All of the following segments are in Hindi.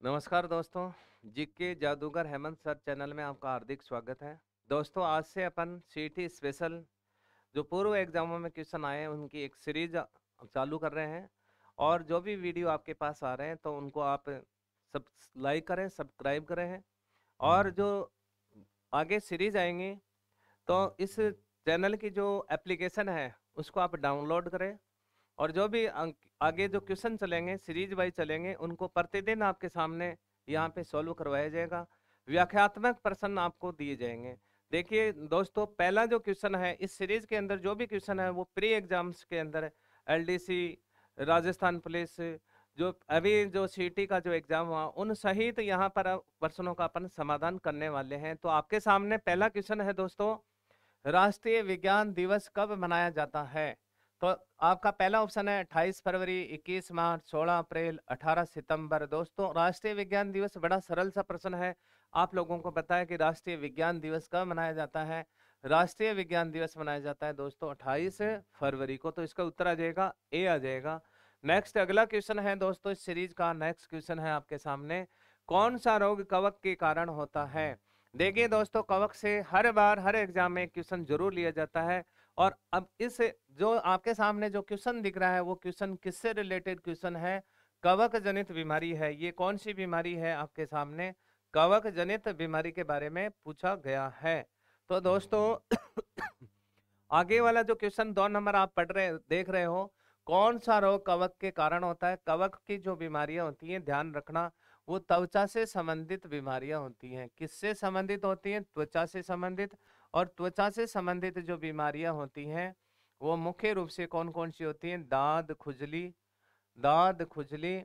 नमस्कार दोस्तों। जीके जादूगर हेमंत सर चैनल में आपका हार्दिक स्वागत है। दोस्तों, आज से अपन सीटी स्पेशल जो पूर्व एग्जामों में क्वेश्चन आए हैं उनकी एक सीरीज चालू कर रहे हैं। और जो भी वीडियो आपके पास आ रहे हैं तो उनको आप सब लाइक करें, सब्सक्राइब करें। और जो आगे सीरीज आएंगी तो इस चैनल की जो एप्लीकेशन है उसको आप डाउनलोड करें। और जो भी आगे जो क्वेश्चन चलेंगे सीरीज वाइज चलेंगे उनको प्रतिदिन आपके सामने यहाँ पे सॉल्व करवाया जाएगा। व्याख्यात्मक प्रश्न आपको दिए जाएंगे। देखिए दोस्तों, पहला जो क्वेश्चन है इस सीरीज के अंदर, जो भी क्वेश्चन है वो प्री एग्जाम्स के अंदर एलडीसी, राजस्थान पुलिस, जो अभी जो सीटी का जो एग्जाम हुआ उन सहित यहाँ पर प्रश्नों का अपन समाधान करने वाले हैं। तो आपके सामने पहला क्वेश्चन है दोस्तों, राष्ट्रीय विज्ञान दिवस कब मनाया जाता है? तो आपका पहला ऑप्शन है 28 फरवरी, 21 मार्च, 16 अप्रैल, 18 सितंबर। दोस्तों, राष्ट्रीय विज्ञान दिवस बड़ा सरल सा प्रश्न है। आप लोगों को पता है कि राष्ट्रीय विज्ञान दिवस कब मनाया जाता है? राष्ट्रीय विज्ञान दिवस मनाया जाता है दोस्तों 28 फरवरी को। तो इसका उत्तर आ जाएगा ए आ जाएगा। नेक्स्ट अगला क्वेश्चन है दोस्तों, इस सीरीज का नेक्स्ट क्वेश्चन है आपके सामने, कौन सा रोग कवक के कारण होता है? देखिए दोस्तों, कवक से हर बार हर एग्जाम में क्वेश्चन जरूर लिया जाता है। और अब इस जो आपके सामने जो क्वेश्चन दिख रहा है वो क्वेश्चन किससे रिलेटेड क्वेश्चन है? कवक जनित बीमारी है। ये कौन सी बीमारी है? आपके सामने कवक जनित बीमारी के बारे में पूछा गया है। तो दोस्तों आगे वाला जो क्वेश्चन 2 नंबर आप पढ़ रहे देख रहे हो, कौन सा रोग कवक के कारण होता है? कवक की जो बीमारियां होती हैं, ध्यान रखना, वो त्वचा से संबंधित बीमारियां होती हैं। किससे संबंधित होती हैं? त्वचा से संबंधित। और त्वचा से संबंधित जो बीमारियां होती हैं वो मुख्य रूप से कौन कौन सी होती हैं? दाद, खुजली, दाद, खुजली।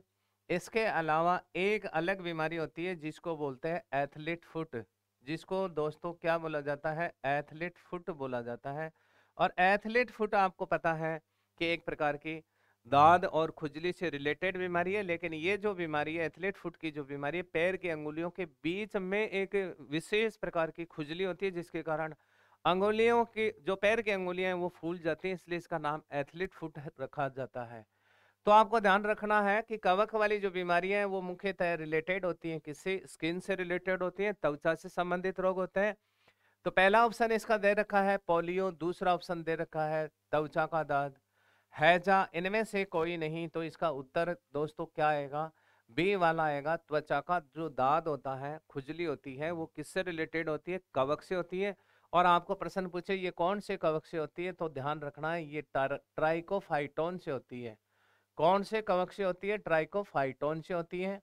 इसके अलावा एक अलग बीमारी होती है जिसको बोलते हैं एथलीट फुट, जिसको दोस्तों क्या बोला जाता है? एथलीट फुट बोला जाता है। और एथलीट फुट आपको पता है कि एक प्रकार की दाद और खुजली से रिलेटेड बीमारी है। लेकिन ये जो बीमारी है एथलीट फुट की जो बीमारी है, पैर की अंगुलियों के बीच में एक विशेष प्रकार की खुजली होती है जिसके कारण अंगुलियों की जो पैर की अंगुलियां हैं वो फूल जाती हैं, इसलिए इसका नाम एथलीट फुट रखा जाता है। तो आपको ध्यान रखना है कि कवक वाली जो बीमारियां हैं वो मुख्यतः रिलेटेड होती हैं किससे? स्किन से रिलेटेड होती हैं, त्वचा से संबंधित रोग होते हैं। तो पहला ऑप्शन इसका दे रखा है पोलियो, दूसरा ऑप्शन दे रखा है त्वचा का दाद, हैजा। इनमें से कोई नहीं। तो इसका उत्तर दोस्तों क्या आएगा? बी वाला आएगा। त्वचा का जो दाद होता है, खुजली होती है, वो किससे रिलेटेड होती है? कवक से होती है। और आपको प्रश्न पूछे ये कौन से कवक से होती है, तो ध्यान रखना है ये ट्राइकोफाइटोन से होती है। कौन से कवक से होती है? ट्राइकोफाइटोन से होती है।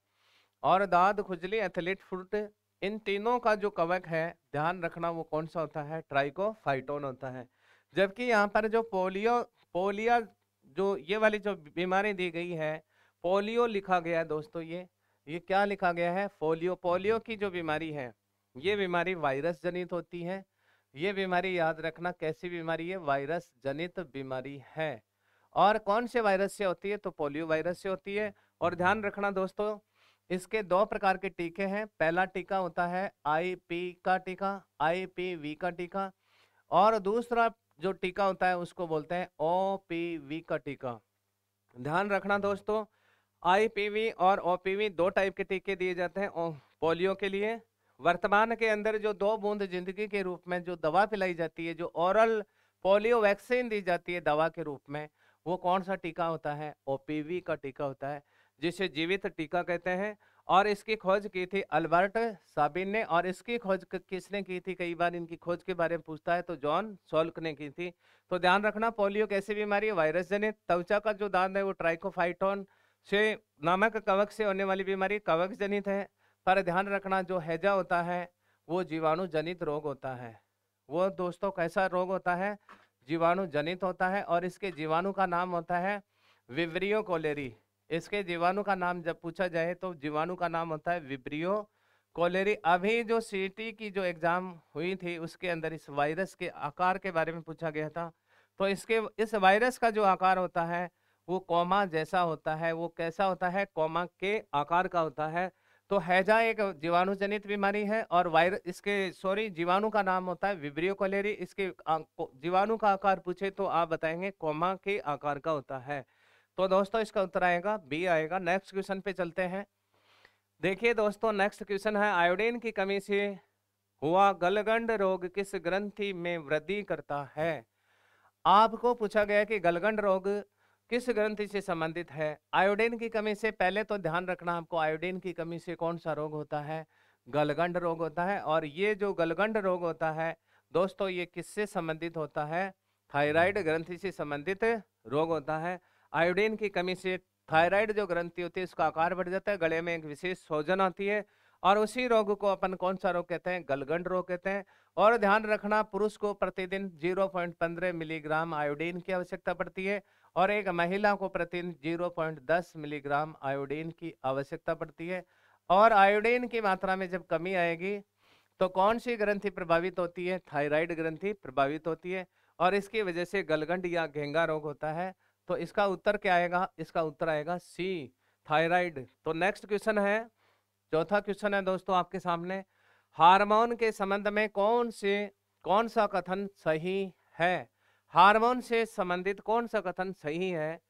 और दाद, खुजली, एथलीट फुट, इन तीनों का जो कवक है ध्यान रखना वो कौन सा होता है? ट्राइकोफाइटोन होता है। जबकि यहाँ पर जो पोलिया जो ये वाली जो बीमारी दी गई है, पोलियो लिखा गया है दोस्तों। ये क्या लिखा गया है? पोलियो। पोलियो की जो बीमारी है ये बीमारी वायरस जनित होती है। ये बीमारी याद रखना कैसी बीमारी है? वायरस जनित बीमारी है। और कौन से वायरस से होती है? तो पोलियो वायरस से होती है। और ध्यान रखना दोस्तों, इसके 2 प्रकार के टीके हैं। पहला टीका होता है आईपी का टीका, आईपीवी का टीका। और दूसरा जो टीका होता है उसको बोलते हैं ओपीवी का टीका। ध्यान रखना दोस्तों, आईपीवी और ओपीवी 2 टाइप के टीके दिए जाते हैं पोलियो के लिए। वर्तमान के अंदर जो 2 बूंद जिंदगी के रूप में जो दवा पिलाई जाती है, जो ओरल पोलियो वैक्सीन दी जाती है दवा के रूप में, वो कौन सा टीका होता है? ओपीवी का टीका होता है, जिसे जीवित टीका कहते हैं। और इसकी खोज की थी अल्बर्ट साबिन ने। और इसकी खोज किसने की थी? कई बार इनकी खोज के बारे में पूछता है, तो जॉन सॉल्क ने की थी। तो ध्यान रखना, पोलियो कैसी बीमारी है? वायरस जनित। त्वचा का जो दाद है वो ट्राइकोफाइटोन से नामक कवक से होने वाली बीमारी कवक जनित है। पर ध्यान रखना, जो हैजा होता है वो जीवाणु जनित रोग होता है। वो दोस्तों कैसा रोग होता है? जीवाणु जनित होता है। और इसके जीवाणु का नाम होता है विब्रियो कोलेरी। इसके जीवाणु का नाम जब पूछा जाए तो जीवाणु का नाम होता है विब्रियो कोलेरी। अभी जो सीटी की जो एग्जाम हुई थी उसके अंदर इस वायरस के आकार के बारे में पूछा गया था। तो इस वायरस का जो आकार होता है वो कोमा जैसा होता है। वो कैसा होता है? कोमा के आकार का होता है। तो हैजा एक जीवाणु जनित बीमारी है। और जीवाणु का नाम होता है विब्रियो कोलेरी। इसके जीवाणु का आकार पूछे तो आप बताएंगे कोमा के आकार का होता है। तो दोस्तों इसका उत्तर आएगा बी आएगा। नेक्स्ट क्वेश्चन पे चलते हैं। देखिए दोस्तों, नेक्स्ट क्वेश्चन है, आयोडीन की कमी से हुआ गलगंड रोग किस ग्रंथि में वृद्धि करता है। आपको पूछा गया कि गलगंड रोग किस ग्रंथि से संबंधित है। आयोडीन की कमी से, पहले तो ध्यान रखना आपको, आयोडीन की कमी से कौन सा रोग होता है, गलगंड रोग होता है। और ये जो गलगंड रोग होता है दोस्तों, ये किससे संबंधित होता है, थायराइड ग्रंथि से संबंधित रोग होता है। आयोडीन की कमी से थायराइड जो ग्रंथि होती है उसका आकार बढ़ जाता है, गले में एक विशेष सूजन आती है, और उसी रोग को अपन कौन सा रोग कहते हैं, गलगंड रोग कहते हैं। और ध्यान रखना, पुरुष को प्रतिदिन 0.15 मिलीग्राम आयोडीन की आवश्यकता पड़ती है, और एक महिला को प्रतिदिन 0.10 मिलीग्राम आयोडीन की आवश्यकता पड़ती है। और आयोडीन की मात्रा में जब कमी आएगी तो कौन सी ग्रंथि प्रभावित होती है, थायराइड ग्रंथि प्रभावित होती है, और इसकी वजह से गलगंड या घेंगा रोग होता है। तो इसका उत्तर क्या आएगा, इसका उत्तर आएगा सी, थायराइड। तो नेक्स्ट क्वेश्चन है, चौथा क्वेश्चन है दोस्तों आपके सामने, हार्मोन के संबंध में कौन सा कथन सही है। हार्मोन से संबंधित कौन सा कथन सही है,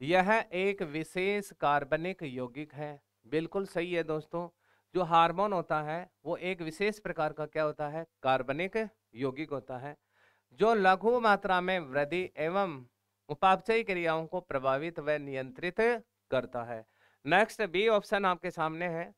यह एक विशेष कार्बनिक यौगिक है। बिल्कुल सही है दोस्तों, जो हार्मोन होता है वो एक विशेष प्रकार का क्या होता है, कार्बनिक यौगिक होता है, जो लघु मात्रा में वृद्धि एवं उपापचयी क्रियाओं को प्रभावित व नियंत्रित करता है। नेक्स्ट बी ऑप्शन आपके सामने है,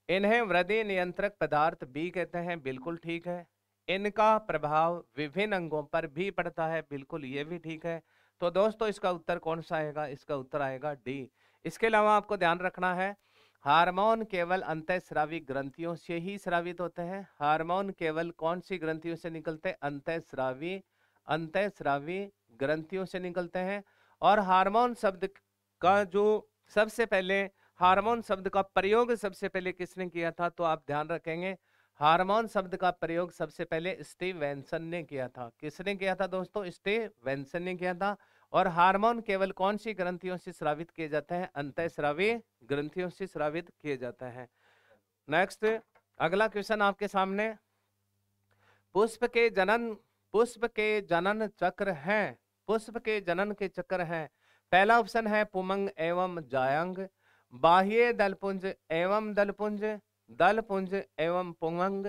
इन्हें वृद्धि नियंत्रक पदार्थ बी कहते हैं। बिल्कुल ठीक है। इनका प्रभाव विभिन्न अंगों पर भी पड़ता है। बिल्कुल, ये भी ठीक है। तो दोस्तों इसका उत्तर कौन सा आएगा, इसका उत्तर आएगा डी। इसके अलावा आपको ध्यान रखना है, हार्मोन केवल अंतःस्रावी ग्रंथियों से ही स्रावित होते हैं। हार्मोन केवल कौन सी ग्रंथियों से निकलते हैं, अंतःस्रावी ग्रंथियों से निकलते हैं। और हार्मोन शब्द का जो सबसे पहले, हार्मोन शब्द का प्रयोग सबसे पहले किसने किया था, तो आप ध्यान रखेंगे, हार्मोन शब्द का प्रयोग सबसे पहले स्टीवेंसन ने किया था। किसने किया था दोस्तों, स्टीवेंसन ने किया था। और हार्मोन केवल कौन सी ग्रंथियों से स्रावित किए जाते हैं, अंतःस्रावी ग्रंथियों से स्रावित किए जाते हैं। नेक्स्ट अगला क्वेश्चन आपके सामने, पुष्प के जनन चक्र हैं, पुष्प के जनन के चक्र हैं। पहला ऑप्शन है पुमंग एवं जायंग, बाह्य दलपुंज एवं दलपुंज, दलपुंज एवं पुमंग,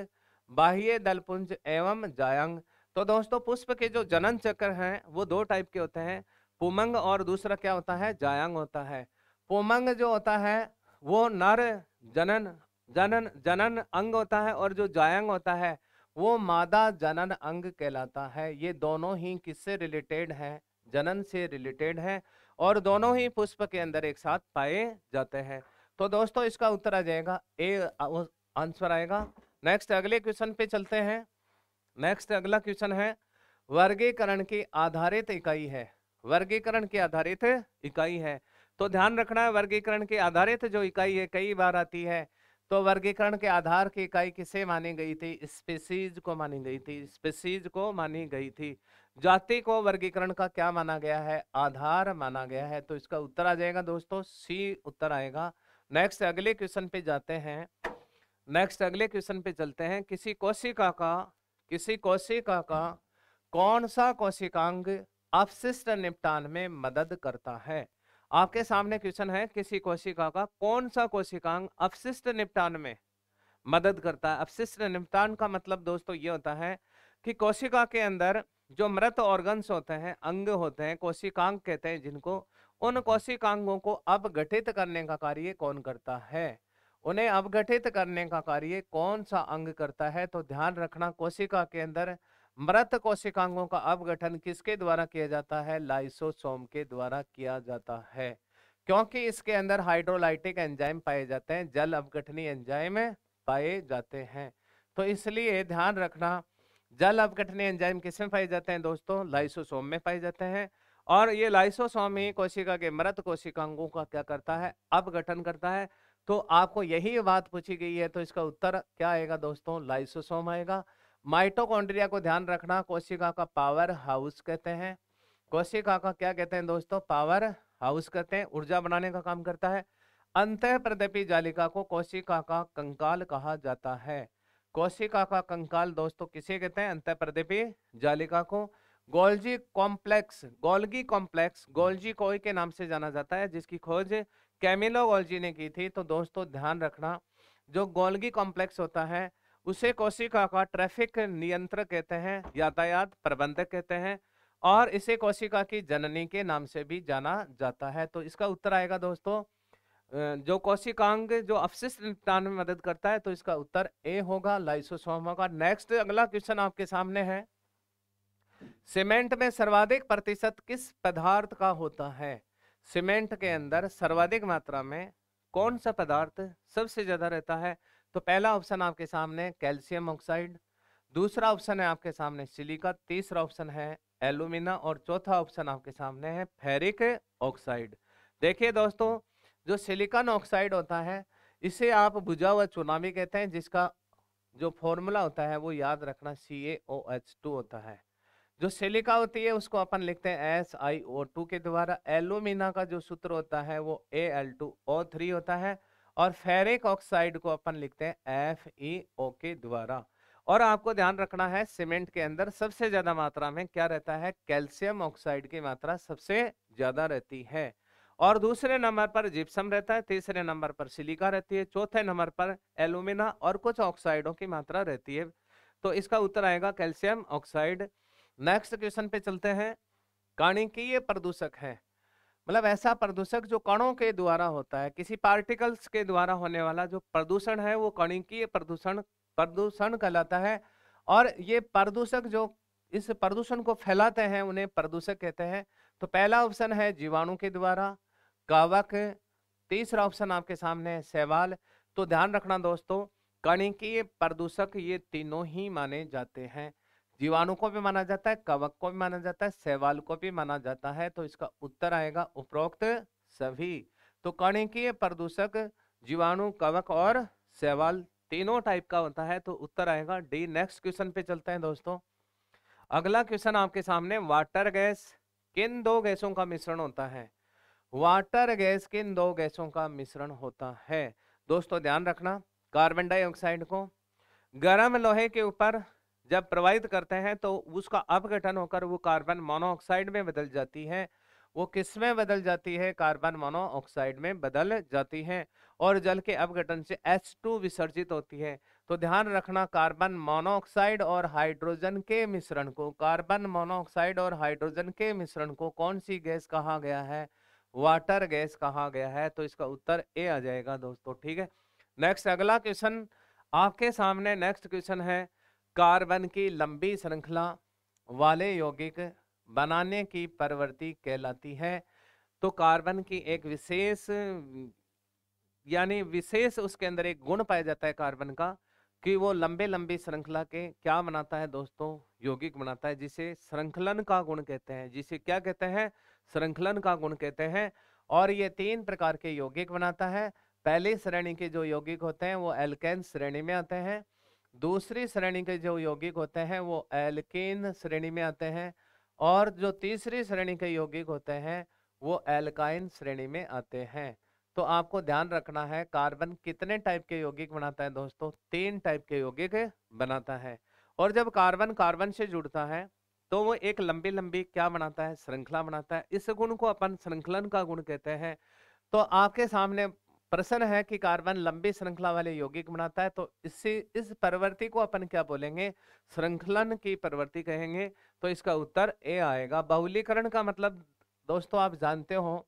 बाह्य दलपुंज एवं जायंग। तो दोस्तों पुष्प के जो जनन चक्र हैं वो दो टाइप के होते हैं, पुमंग और दूसरा क्या होता है, जायंग होता है। पुमंग जो होता है वो नर जनन जनन जनन अंग होता है, और जो जायंग होता है वो मादा जनन अंग कहलाता है। ये दोनों ही किससे रिलेटेड है, जनन से रिलेटेड है, और दोनों ही पुष्प के अंदर एक साथ पाए जाते हैं। तो दोस्तों इसका उत्तर आ जाएगा ए, आंसर आएगा। नेक्स्ट अगले क्वेश्चन पे चलते हैं। नेक्स्ट अगला क्वेश्चन है, वर्गीकरण की आधारित इकाई है, वर्गीकरण की आधारित इकाई है। तो ध्यान रखना है, वर्गीकरण की आधारित जो इकाई है कई बार आती है। तो वर्गीकरण के आधार की इकाई किसे मानी गई थी, स्पीसीज को मानी गई थी, स्पीसीज को मानी गई थी। जाति को वर्गीकरण का क्या माना गया है, आधार माना गया है। तो इसका उत्तर आ जाएगा दोस्तों सी उत्तर आएगा। नेक्स्ट अगले क्वेश्चन पे जाते हैं, नेक्स्ट अगले क्वेश्चन पे चलते हैं, किसी कोशिका का कौन सा कोशिकांग अपशिष्ट निपटान में मदद करता है। आपके सामने क्वेश्चन है, किसी कोशिका का कौन सा कोशिकांग अपशिष्ट निपटान में मदद करता है। अपशिष्ट निपटान का मतलब दोस्तों ये होता है कि कोशिका के अंदर जो मृत ऑर्गन्स होते हैं, अंग होते हैं, कोशिकांग कहते हैं जिनको, उन कोशिकांगों को अपघटित करने का कार्य कौन करता है, उन्हें अपघटित करने का कार्य कौन सा अंग करता है। तो ध्यान रखना, कोशिका के अंदर मृत कोशिकांगों का अपघटन किसके द्वारा किया जाता है, लाइसोसोम के द्वारा किया जाता है, क्योंकि इसके अंदर हाइड्रोलाइटिक एंजाइम पाए जाते हैं, जल अपघटनी एंजाइम पाए जाते हैं। तो इसलिए ध्यान रखना, जल अपघटनी एंजाइम किसमें पाए जाते हैं दोस्तों, लाइसोसोम में पाए जाते हैं। और ये लाइसोसोम ही कोशिका के मृत कोशिकांगों का क्या करता है, अपघटन करता है। तो आपको यही बात पूछी गई है, तो इसका उत्तर क्या आएगा दोस्तों, लाइसोसोम आएगा। माइटोकॉन्ड्रिया को ध्यान रखना, कोशिका का पावर हाउस कहते हैं, कोशिका का क्या कहते हैं दोस्तों, पावर हाउस कहते हैं, ऊर्जा बनाने का काम करता है। अंतःप्रदेपी जालिका को कोशिका का कंकाल कहा जाता है। कोशिका का कंकाल दोस्तों किसे कहते हैं, अंतःप्रदेपी जालिका को। गोल्गी कॉम्प्लेक्स, गोल्गी कोई के नाम से जाना जाता है, जिसकी खोज कैमिलो गोल्गी ने की थी। तो दोस्तों ध्यान रखना, जो गोल्गी कॉम्प्लेक्स होता है उसे कोशिका का ट्रैफिक नियंत्रक कहते हैं, यातायात प्रबंधक कहते हैं, और इसे कोशिका की जननी के नाम से भी जाना जाता है। तो इसका उत्तर आएगा दोस्तों जो कोशिकांग जो अपशिष्ट निपटान में मदद करता है, तो इसका उत्तर ए होगा, लाइसोसोम होगा। नेक्स्ट अगला क्वेश्चन आपके सामने है, सीमेंट में सर्वाधिक प्रतिशत किस पदार्थ का होता है? सीमेंट के अंदर सर्वाधिक मात्रा में कौन सा पदार्थ सबसे ज्यादा रहता है? तो पहला ऑप्शन आपके सामने कैल्शियम ऑक्साइड, दूसरा ऑप्शन है आपके सामने सिलिका, तीसरा ऑप्शन है एल्यूमिना, और चौथा ऑप्शन आपके सामने है फेरिक ऑक्साइड। देखिए दोस्तों, जो सिलिकॉन ऑक्साइड होता है इसे आप बुझा हुआ चूना भी कहते हैं, जिसका जो फॉर्मूला होता है वो याद रखना CaOH2 होता है। जो सिलिका होती है उसको अपन लिखते हैं SiO2 के द्वारा। एल्यूमिना का जो सूत्र होता है वो Al2O3 होता है, और फेरिक ऑक्साइड को अपन लिखते हैं FeO के द्वारा। और आपको ध्यान रखना है सीमेंट के अंदर सबसे ज्यादा मात्रा में क्या रहता है? कैल्शियम ऑक्साइड की मात्रा सबसे ज्यादा रहती है, और दूसरे नंबर पर जिप्सम रहता है, तीसरे नंबर पर सिलिका रहती है, चौथे नंबर पर एल्यूमिना और कुछ ऑक्साइडों की मात्रा रहती है। तो इसका उत्तर आएगा कैल्शियम ऑक्साइड। नेक्स्ट क्वेश्चन पे चलते हैं। कणिकीय प्रदूषक है, मतलब ऐसा प्रदूषक जो कणों के द्वारा होता है, किसी पार्टिकल्स के द्वारा होने वाला जो प्रदूषण है वो कणिकीय प्रदूषण प्रदूषण कहलाता है। और ये प्रदूषक जो इस प्रदूषण को फैलाते हैं उन्हें प्रदूषक कहते हैं। तो पहला ऑप्शन है जीवाणु के द्वारा, कवक, तीसरा ऑप्शन आपके सामने है शैवाल। तो ध्यान रखना दोस्तों, कणिकीय प्रदूषक ये तीनों ही माने जाते हैं, जीवाणु को भी माना जाता है, कवक को भी माना जाता है, शैवाल को भी माना जाता है। तो इसका उत्तर आएगा उपरोक्त सभी। तो कणिकीय प्रदूषक जीवाणु, कवक और शैवाल तीनों टाइप का होता है, तो उत्तर आएगा डी। नेक्स्ट क्वेश्चन पे चलते हैं दोस्तों। अगला क्वेश्चन आपके सामने, वाटर गैस किन दो गैसों का मिश्रण होता है? वाटर गैस किन दो गैसों का मिश्रण होता है? दोस्तों ध्यान रखना, कार्बन डाइऑक्साइड को गर्म लोहे के ऊपर जब प्रवाहित करते हैं तो उसका अपघटन होकर वो कार्बन मोनोऑक्साइड में बदल जाती है। वो किस में बदल जाती है? कार्बन मोनोऑक्साइड में बदल जाती है, और जल के अपघटन से H2 विसर्जित होती है। तो ध्यान रखना, कार्बन मोनोऑक्साइड और हाइड्रोजन के मिश्रण को, कार्बन मोनोऑक्साइड और हाइड्रोजन के मिश्रण को कौन सी गैस कहा गया है? वाटर गैस कहा गया है। तो इसका उत्तर ए आ जाएगा दोस्तों, ठीक है। नेक्स्ट अगला क्वेश्चन आपके सामने, नेक्स्ट क्वेश्चन है, कार्बन की लंबी श्रृंखला वाले यौगिक बनाने की प्रवृत्ति कहलाती है। तो कार्बन की एक विशेष यानी विशेष उसके अंदर एक गुण पाया जाता है कार्बन का, कि वो लंबे लंबी श्रृंखला के क्या बनाता है दोस्तों? यौगिक बनाता है, जिसे श्रृंखलन का गुण कहते हैं। जिसे क्या कहते हैं? श्रृंखलन का गुण कहते हैं। और ये 3 प्रकार के यौगिक बनाता है। पहली श्रेणी के जो यौगिक होते हैं वो एल्केन श्रेणी में आते हैं, दूसरी श्रेणी के जो यौगिक होते हैं वो एल्केन श्रेणी में आते हैं, और जो तीसरी श्रेणी के यौगिक होते हैं वो एल्काइन श्रेणी में आते हैं। तो आपको ध्यान रखना है, कार्बन कितने टाइप के यौगिक बनाता है दोस्तों? 3 टाइप के यौगिक बनाता है। और जब कार्बन कार्बन से जुड़ता है तो वो एक लंबी लंबी क्या बनाता है? श्रृंखला बनाता है। इस गुण को अपन श्रृंखलन का गुण कहते हैं। तो आपके सामने प्रश्न है कि कार्बन लंबी श्रृंखला वाले यौगिक बनाता है, तो इस प्रवृत्ति को अपन क्या बोलेंगे? श्रृंखलन की प्रवृत्ति कहेंगे। तो इसका उत्तर ए आएगा। बहुलीकरण का मतलब दोस्तों आप जानते हो,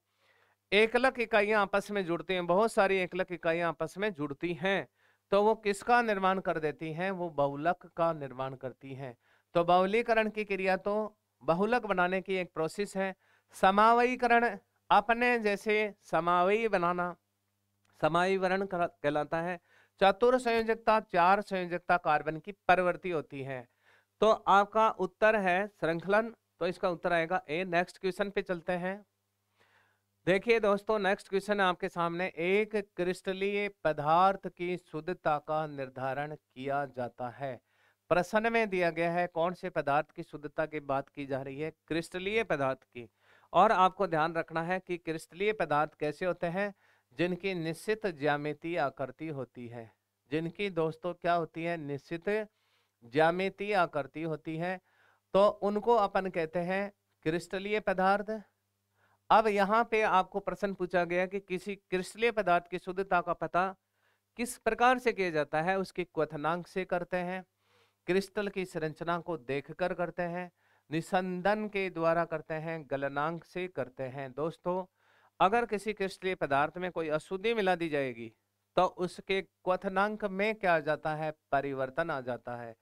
एकलक इकाइयां आपस में जुड़ती हैं, बहुत सारी एकलक इकाइयां आपस में जुड़ती हैं, तो वो किसका निर्माण कर देती हैं? वो बहुलक का निर्माण करती हैं। तो बहुलीकरण की क्रिया तो बहुलक बनाने की एक प्रोसेस है। समावयीकरण अपने जैसे समावयी बनाना समावयीकरण कहलाता है। चतुर संयोजकता, 4 संयोजकता कार्बन की प्रवृत्ति होती है। तो आपका उत्तर है श्रृंखलन, तो इसका उत्तर आएगा ए। नेक्स्ट क्वेश्चन पे चलते हैं। देखिए दोस्तों, नेक्स्ट क्वेश्चन है आपके सामने, एक क्रिस्टलीय पदार्थ की शुद्धता का निर्धारण किया जाता है। प्रश्न में दिया गया है कौन से पदार्थ की शुद्धता की बात की जा रही है? क्रिस्टलीय पदार्थ की। और आपको ध्यान रखना है कि क्रिस्टलीय पदार्थ कैसे होते हैं? जिनकी निश्चित ज्यामितीय आकृति होती है। जिनकी दोस्तों क्या होती है? निश्चित ज्यामितीय आकृति होती है, तो उनको अपन कहते हैं क्रिस्टलीय पदार्थ। अब यहाँ पे आपको प्रश्न पूछा गया कि किसी क्रिस्टलीय पदार्थ की शुद्धता का पता किस प्रकार से किया जाता है? उसकी क्वथनांक से करते हैं, क्रिस्टल की संरचना को देखकर करते हैं, निस्संदन के द्वारा करते हैं, गलनांक से करते हैं। दोस्तों, अगर किसी क्रिस्टलीय पदार्थ में कोई अशुद्धि मिला दी जाएगी तो उसके क्वथनांक में क्या आ जाता है? परिवर्तन आ जाता है।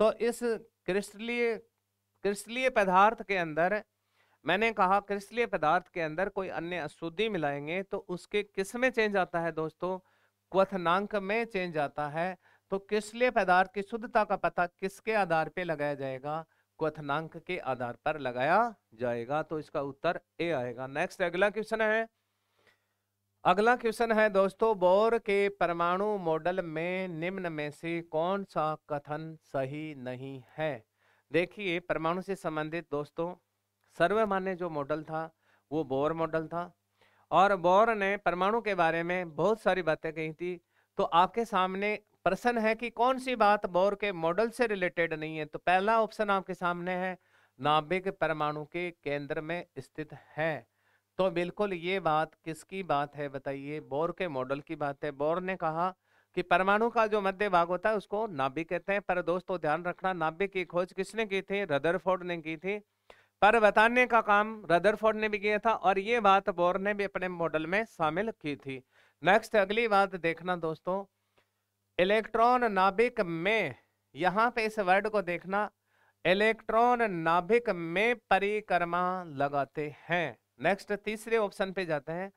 तो इस क्रिस्टलीय क्रिस्टलीय पदार्थ के अंदर, मैंने कहा क्रिस्टलीय पदार्थ के अंदर कोई अन्य अशुद्धि मिलाएंगे तो उसके किस में चेंज आता है दोस्तों? क्वथनांक में चेंज आता है। तो क्रिस्टलीय पदार्थ की शुद्धता का पता किसके आधार पे लगाया जाएगा? क्वथनांक के आधार पर लगाया जाएगा। तो इसका उत्तर ए आएगा। नेक्स्ट अगला क्वेश्चन है। अगला क्वेश्चन है दोस्तों, बोर के परमाणु मॉडल में निम्न में से कौन सा कथन सही नहीं है? देखिए, परमाणु से संबंधित दोस्तों सर्वमान्य जो मॉडल था वो बोर मॉडल था, और बोर ने परमाणु के बारे में बहुत सारी बातें कही थी। तो आपके सामने प्रश्न है कि कौन सी बात बोर के मॉडल से रिलेटेड नहीं है? तो पहला ऑप्शन आपके सामने है, नाभिक परमाणु के केंद्र में स्थित है। तो बिल्कुल ये बात किसकी बात है बताइए? बोर के मॉडल की बात है। बोर ने कहा कि परमाणु का जो मध्य भाग होता है उसको नाभिक कहते हैं। पर दोस्तों ध्यान रखना, नाभिक की खोज किसने की थी? रदरफोर्ड ने की थी। पर बताने का काम रदरफोर्ड ने भी किया था, और ये बात बोर ने भी अपने मॉडल में शामिल की थी। नेक्स्ट अगली बात देखना दोस्तों, इलेक्ट्रॉन नाभिक में, यहां पे इस वर्ड को देखना, इलेक्ट्रॉन नाभिक में परिक्रमा लगाते हैं। नेक्स्ट तीसरे ऑप्शन पे जाते हैं,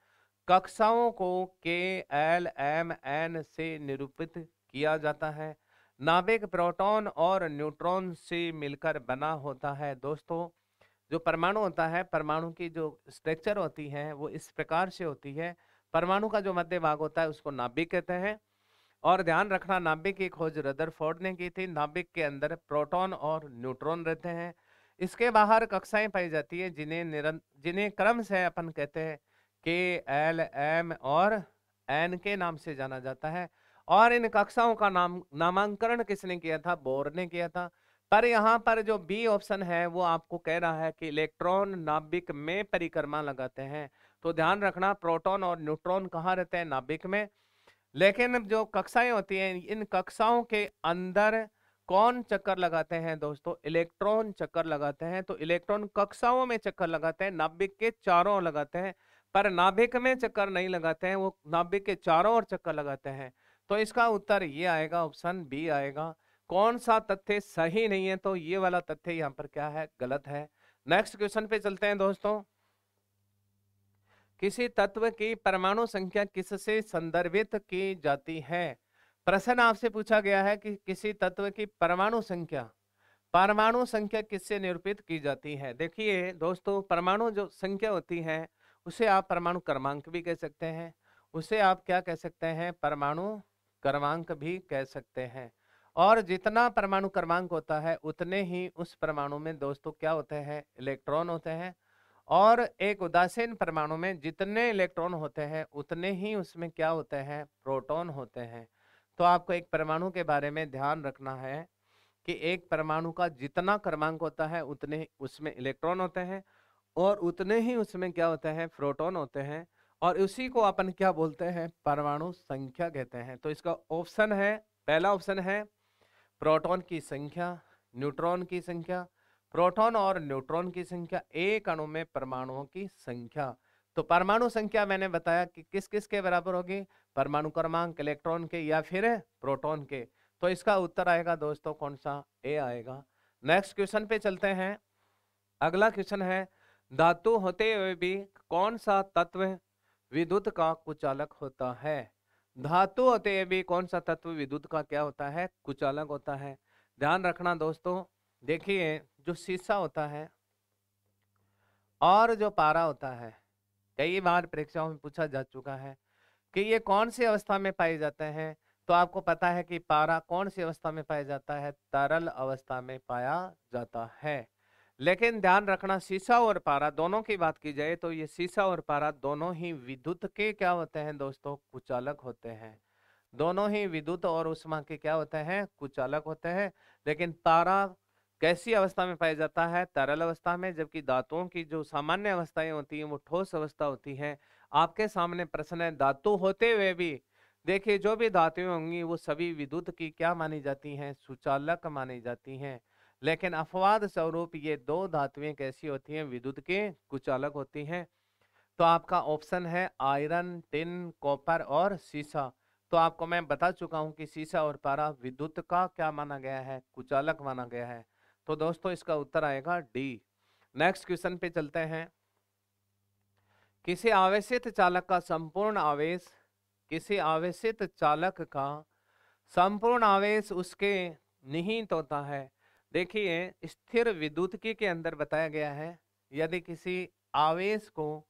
कक्षाओं को के एल एम एन से निरूपित किया जाता है। नाभिक प्रोटॉन और न्यूट्रॉन से मिलकर बना होता है। दोस्तों, जो परमाणु होता है, परमाणु की जो स्ट्रक्चर होती है वो इस प्रकार से होती है। परमाणु का जो मध्य भाग होता है उसको नाभिक कहते हैं। और ध्यान रखना, नाभिक की खोज रदरफोर्ड ने की थी। नाभिक के अंदर प्रोटॉन और न्यूट्रॉन रहते हैं। इसके बाहर कक्षाएं पाई जाती है जिन्हें क्रम से अपन कहते हैं के एल एम और एन के नाम से जाना जाता है। और इन कक्षाओं का नामांकन किसने किया था? बोर ने किया था। पर यहाँ पर जो बी ऑप्शन है वो आपको कह रहा है कि इलेक्ट्रॉन नाभिक में परिक्रमा लगाते हैं। तो ध्यान रखना, प्रोटॉन और न्यूट्रॉन कहाँ रहते हैं? नाभिक में। लेकिन जो कक्षाएं होती हैं, इन कक्षाओं के अंदर कौन चक्कर लगाते हैं दोस्तों? इलेक्ट्रॉन चक्कर लगाते हैं। तो इलेक्ट्रॉन कक्षाओं में चक्कर लगाते हैं, नाभिक के चारों ओर लगाते हैं। पर नाभिक में चक्कर नहीं लगाते हैं, वो नाभिक के चारों ओर चक्कर लगाते हैं। तो इसका उत्तर ये आएगा, ऑप्शन बी आएगा। कौन सा तथ्य सही नहीं है? तो ये वाला तथ्य यहाँ पर क्या है? गलत है। नेक्स्ट क्वेश्चन पे चलते हैं दोस्तों, किसी तत्व की परमाणु संख्या किससे संदर्भित की जाती है? प्रश्न आपसे पूछा गया है कि किसी तत्व की परमाणु संख्या किससे निरूपित की जाती है? देखिए दोस्तों, परमाणु जो संख्या होती है उसे आप परमाणु क्रमांक भी कह सकते हैं, उसे आप क्या कह सकते हैं? परमाणु क्रमांक भी कह सकते हैं। और जितना परमाणु क्रमांक होता है उतने ही उस परमाणु में दोस्तों क्या होते हैं? इलेक्ट्रॉन होते हैं। और एक उदासीन परमाणु में जितने इलेक्ट्रॉन होते हैं उतने ही उसमें क्या होते हैं? प्रोटॉन होते हैं। तो आपको एक परमाणु के बारे में ध्यान रखना है कि एक परमाणु का जितना क्रमांक होता है उतने ही उसमें इलेक्ट्रॉन होते हैं, और उतने ही उसमें क्या होते हैं? प्रोटॉन होते हैं। और उसी को अपन क्या बोलते हैं? परमाणु संख्या कहते हैं। तो इसका ऑप्शन है, पहला ऑप्शन है प्रोटॉन की संख्या, न्यूट्रॉन की संख्या, प्रोटॉन और न्यूट्रॉन की संख्या, एक अणु में परमाणुओं की संख्या। तो परमाणु संख्या मैंने बताया कि किस किस के बराबर होगी? परमाणु क्रमांक, इलेक्ट्रॉन के या फिर प्रोटॉन के। तो इसका उत्तर आएगा दोस्तों कौन सा? ए आएगा। नेक्स्ट क्वेश्चन पे चलते हैं। अगला क्वेश्चन है, धातु होते हुए भी कौन सा तत्व विद्युत का कुचालक होता है? धातु होते हुए भी कौन सा तत्व विद्युत का क्या होता है? कुचालक होता है। ध्यान रखना दोस्तों, देखिए जो शीशा होता है और जो पारा होता है, कई बार परीक्षाओं में पूछा जा चुका है कि ये कौन सी अवस्था में पाए जाते हैं। तो आपको पता है कि पारा कौन सी अवस्था में पाया जाता है? तरल अवस्था में पाया जाता है। लेकिन ध्यान रखना, शीशा और पारा दोनों की बात की जाए तो ये शीशा और पारा दोनों ही विद्युत के क्या होते हैं दोस्तों? कुचालक होते हैं। दोनों ही विद्युत और उष्मा के क्या होते हैं? कुचालक होते हैं। लेकिन पारा कैसी अवस्था में पाया जाता है? तरल अवस्था में। जबकि धातुओं की जो सामान्य अवस्थाएं होती हैं वो ठोस अवस्था होती है। आपके सामने प्रश्न है, धातु होते हुए भी देखिए जो भी धातुएं होंगी वो सभी विद्युत की क्या मानी जाती हैं, सुचालक मानी जाती हैं। लेकिन अपवाद स्वरूप ये दो धातुएं कैसी होती हैं, विद्युत के कुचालक होती हैं। तो आपका ऑप्शन है आयरन, टिन, कॉपर और सीसा। तो आपको मैं बता चुका हूं कि सीसा और पारा विद्युत का क्या माना गया है, कुचालक माना गया है। तो दोस्तों इसका उत्तर आएगा डी। नेक्स्ट क्वेश्चन पे चलते हैं। किसी आवेशित चालक का संपूर्ण आवेश, किसी आवेशित चालक का संपूर्ण आवेश उसके निहित होता है। देखिए स्थिर विद्युतिकी के अंदर बताया गया है, यदि किसी आवेश को,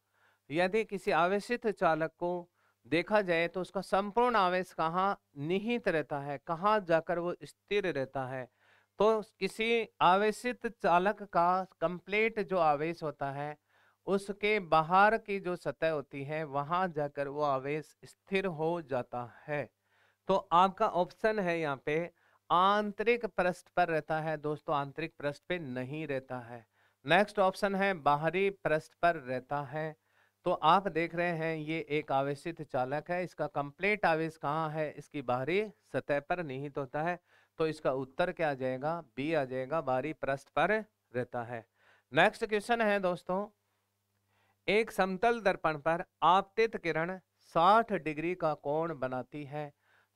यदि किसी आवेशित चालक को देखा जाए तो उसका संपूर्ण आवेश कहाँ निहित रहता है, कहाँ जाकर वो स्थिर रहता है। तो किसी आवेशित चालक का कंप्लीट जो आवेश होता है उसके बाहर की जो सतह होती है वहां जाकर वो आवेश स्थिर हो जाता है। तो आपका ऑप्शन है यहाँ पे आंतरिक पृष्ठ पर रहता है। दोस्तों आंतरिक पृष्ठ पे नहीं रहता है। नेक्स्ट ऑप्शन है बाहरी पृष्ठ पर रहता है। तो आप देख रहे हैं ये एक आवेशित चालक है, इसका कंप्लीट आवेश कहाँ है, इसकी बाहरी सतह पर निहित होता है। तो इसका उत्तर क्या आ जाएगा, बी आ जाएगा, बाहरी पृष्ठ पर रहता है। नेक्स्ट क्वेश्चन है दोस्तों, एक समतल दर्पण पर आपतित किरण 60 डिग्री का कोण बनाती है,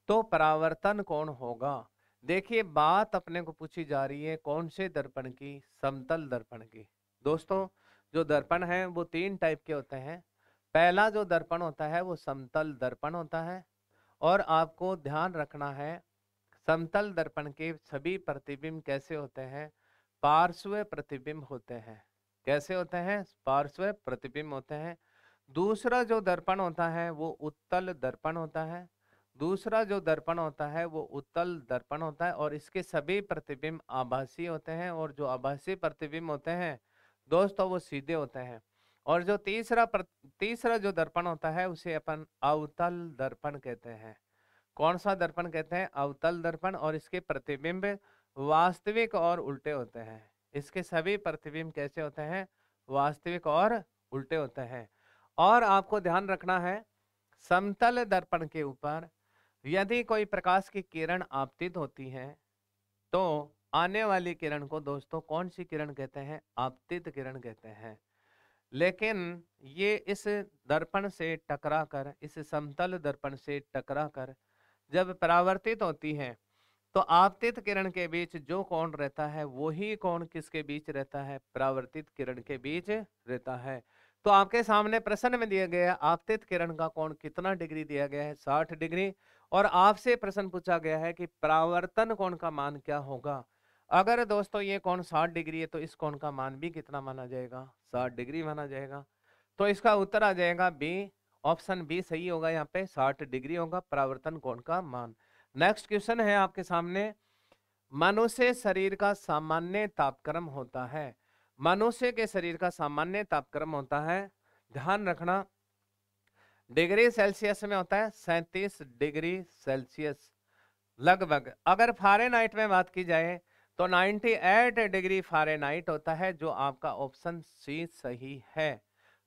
तो परावर्तन कोण होगा। देखिए बात अपने को पूछी जा रही है कौन से दर्पण की, समतल दर्पण की। दोस्तों जो दर्पण है वो तीन टाइप के होते हैं। पहला जो दर्पण होता है वो समतल दर्पण होता है, और आपको ध्यान रखना है समतल दर्पण के सभी प्रतिबिंब कैसे होते हैं, पार्श्व प्रतिबिंब होते हैं। कैसे होते हैं, पार्श्व प्रतिबिंब होते हैं। दूसरा जो दर्पण होता है वो उत्तल दर्पण होता है, दूसरा जो दर्पण होता है वो उत्तल दर्पण होता है, और इसके सभी प्रतिबिंब आभासी होते हैं, और जो आभासी प्रतिबिंब होते हैं दोस्तों वो सीधे होते हैं। और जो तीसरा जो दर्पण होता है उसे अपन अवतल दर्पण कहते हैं। कौन सा दर्पण कहते हैं, अवतल दर्पण, और इसके प्रतिबिंब वास्तविक और उल्टे होते हैं। इसके सभी प्रतिबिंब कैसे होते हैं, वास्तविक और उल्टे होते हैं। और आपको ध्यान रखना है समतल दर्पण के ऊपर यदि कोई प्रकाश की किरण आपतित होती है तो आने वाली किरण को दोस्तों कौन सी किरण कहते हैं, आपतित किरण कहते हैं। लेकिन ये इस दर्पण से टकराकर, इस समतल दर्पण से टकराकर जब परावर्तित होती है तो आपतित किरण के बीच जो कोण रहता है वही कोण किसके बीच रहता है, परावर्तित किरण के बीच रहता है। तो आपके सामने प्रश्न में दिया गया आपतित किरण का कोण कितना डिग्री दिया गया है, 60 डिग्री। और आपसे प्रश्न पूछा गया है कि परावर्तन कोण का मान क्या होगा। अगर दोस्तों ये कोण 60 डिग्री है तो इस कोण का मान भी कितना माना जाएगा, 60 डिग्री माना जाएगा। तो इसका उत्तर आ जाएगा बी, ऑप्शन बी सही होगा। यहाँ पे 60 डिग्री होगा परावर्तन कोण का मान। नेक्स्ट क्वेश्चन है आपके सामने, मनुष्य शरीर का सामान्य तापक्रम होता है, मनुष्य के शरीर का सामान्य तापक्रम होता है, ध्यान रखना, डिग्री सेल्सियस में होता है 37 डिग्री सेल्सियस लगभग। अगर फ़ारेनहाइट में बात की जाए तो 98 डिग्री फ़ारेनहाइट होता है, जो आपका ऑप्शन सी सही है।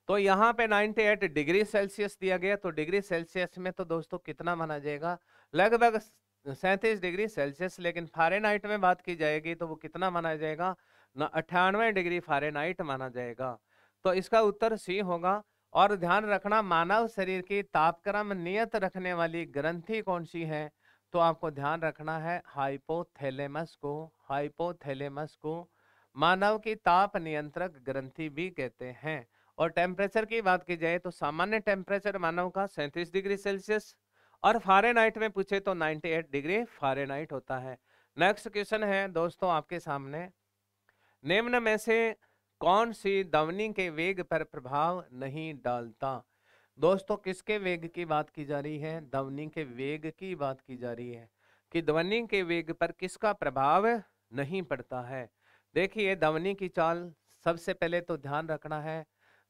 तो यहाँ पे 98 डिग्री सेल्सियस दिया गया, तो डिग्री सेल्सियस में तो दोस्तों कितना माना जाएगा, लगभग 37 डिग्री सेल्सियस। लेकिन फ़ारेनहाइट में बात की जाएगी तो वो कितना माना जाएगा, 98 डिग्री फ़ारेनहाइट माना जाएगा। तो इसका उत्तर सी होगा। और ध्यान रखना मानव शरीर की तापक्रम नियत रखने वाली ग्रंथि कौन सी है, तो आपको ध्यान रखना है हाइपोथैलेमस को, हाइपोथैलेमस को मानव की ताप नियंत्रक ग्रंथि भी कहते हैं। और टेम्परेचर की बात की जाए तो सामान्य टेम्परेचर मानव का 37 डिग्री सेल्सियस, और फ़ारेनहाइट में पूछे तो 98 डिग्री फ़ारेनहाइट होता है। नेक्स्ट क्वेश्चन है दोस्तों आपके सामने, निम्न में से कौन सी ध्वनि के वेग पर प्रभाव नहीं डालता। दोस्तों किसके वेग की बात की जा रही है, ध्वनि के वेग की बात की जा रही है कि ध्वनि के वेग पर किसका प्रभाव नहीं पड़ता है। देखिए ध्वनि की चाल सबसे पहले तो ध्यान रखना है,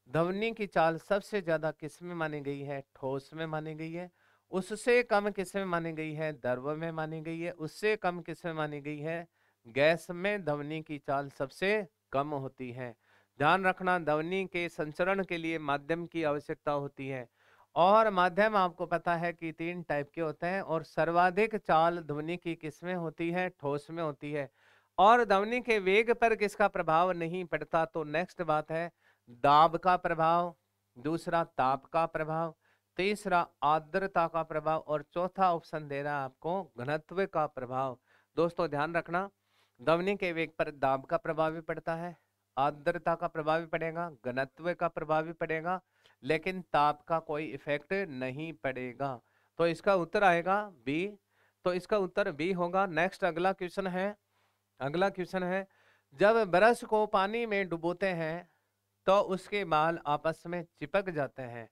ध्वनि की चाल सबसे ज्यादा किस में मानी गई है, ठोस में मानी गई है। उससे कम किस में मानी गई है, द्रव में मानी गई है। उससे कम किस में मानी गई है, गैस में ध्वनि की चाल सबसे कम होती है। ध्यान रखना ध्वनि के संचरण के लिए माध्यम की आवश्यकता होती है, और माध्यम आपको पता है कि 3 टाइप के होते हैं और सर्वाधिक चाल ध्वनि की किसमें होती है? ठोस में होती है। और ध्वनि के वेग पर किसका प्रभाव नहीं पड़ता? तो नेक्स्ट बात है दाब का प्रभाव, दूसरा ताप का प्रभाव, तीसरा आर्द्रता का प्रभाव और चौथा ऑप्शन दे रहा है आपको घनत्व का प्रभाव। दोस्तों ध्यान रखना, ध्वनि के वेग पर दाब का प्रभाव भी पड़ता है, आर्द्रता का प्रभाव भी पड़ेगा, घनत्व का प्रभाव भी पड़ेगा, लेकिन ताप का कोई इफेक्ट नहीं पड़ेगा। तो इसका उत्तर आएगा बी। तो इसका उत्तर बी होगा। नेक्स्ट अगला क्वेश्चन है, अगला क्वेश्चन है जब ब्रश को पानी में डुबोते हैं तो उसके बाल आपस में चिपक जाते हैं।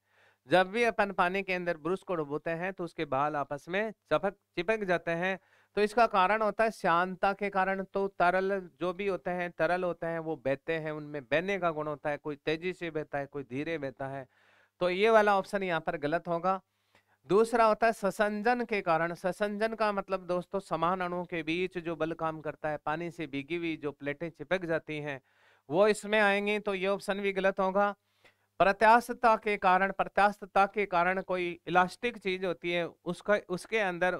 जब भी अपन पानी के अंदर ब्रश को डुबोते हैं तो उसके बाल आपस में चिपक जाते हैं। तो इसका कारण होता है श्यानता के कारण। तो तरल जो भी होते हैं, तरल होते हैं, वो बहते हैं, उनमें बहने का गुण होता है, कोई तेजी से बहता है, कोई धीरे बहता है। तो ये वाला ऑप्शन यहाँ पर गलत होगा। दूसरा होता है ससंजन के कारण। ससंजन का मतलब दोस्तों समान अणुओं के बीच जो बल काम करता है, पानी से भीगी हुई जो प्लेटें चिपक जाती हैं वो इसमें आएंगी। तो ये ऑप्शन भी गलत होगा। प्रत्यास्थता के कारण, प्रत्यास्थता के कारण कोई इलास्टिक चीज होती है उसका उसके अंदर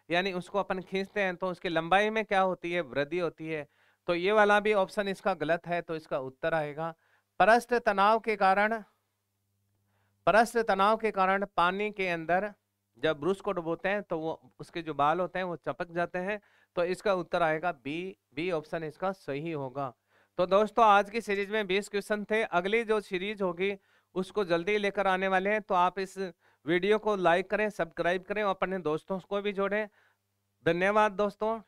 यानी उसको अपन खींचते हैं तो उसकी लंबाई में क्या होती है? वृद्धि होती है। तो ये वाला भी ऑप्शन इसका गलत है। तो इसका उत्तर आएगा पृष्ठ तनाव के कारण। पृष्ठ तनाव के कारण पानी के अंदर जब ब्रश को डुबोते हैं तो वो उसके जो बाल होते हैं वो चपक जाते हैं। तो इसका उत्तर आएगा बी। बी ऑप्शन इसका सही होगा। तो दोस्तों आज की सीरीज में 20 क्वेश्चन थे। अगली जो सीरीज होगी उसको जल्दी लेकर आने वाले हैं। तो आप इस वीडियो को लाइक करें, सब्सक्राइब करें और अपने दोस्तों को भी जोड़ें। धन्यवाद दोस्तों।